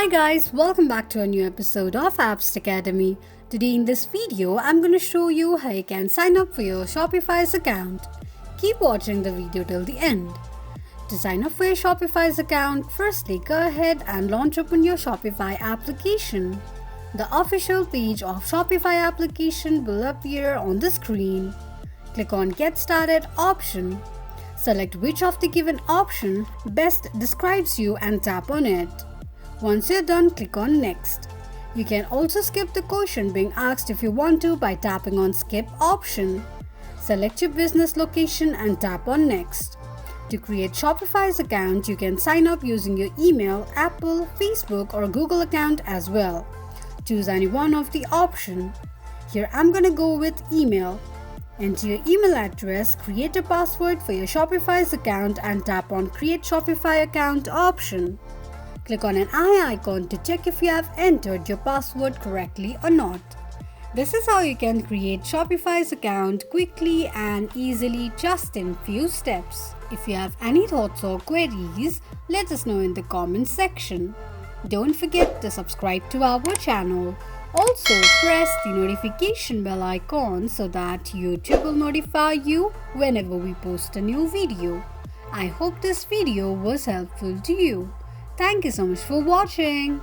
Hi guys, welcome back to a new episode of Apps Academy. Today in this video, I'm going to show you how you can sign up for your Shopify's account. Keep watching the video till the end. To sign up for your Shopify's account, firstly go ahead and launch open your Shopify application. The official page of Shopify application will appear on the screen. Click on Get Started option. Select which of the given option best describes you and tap on it. Once you're done, click on Next. You can also skip the question being asked if you want to by tapping on Skip option. Select your business location and tap on Next. To create Shopify's account, you can sign up using your email, Apple, Facebook or Google account as well. Choose any one of the option. Here I'm gonna go with email. Enter your email address, create a password for your Shopify's account and tap on Create Shopify Account option. Click on an eye icon to check if you have entered your password correctly or not. This is how you can create Shopify's account quickly and easily just in few steps. If you have any thoughts or queries, let us know in the comments section. Don't forget to subscribe to our channel. Also, press the notification bell icon so that YouTube will notify you whenever we post a new video. I hope this video was helpful to you. Thank you so much for watching.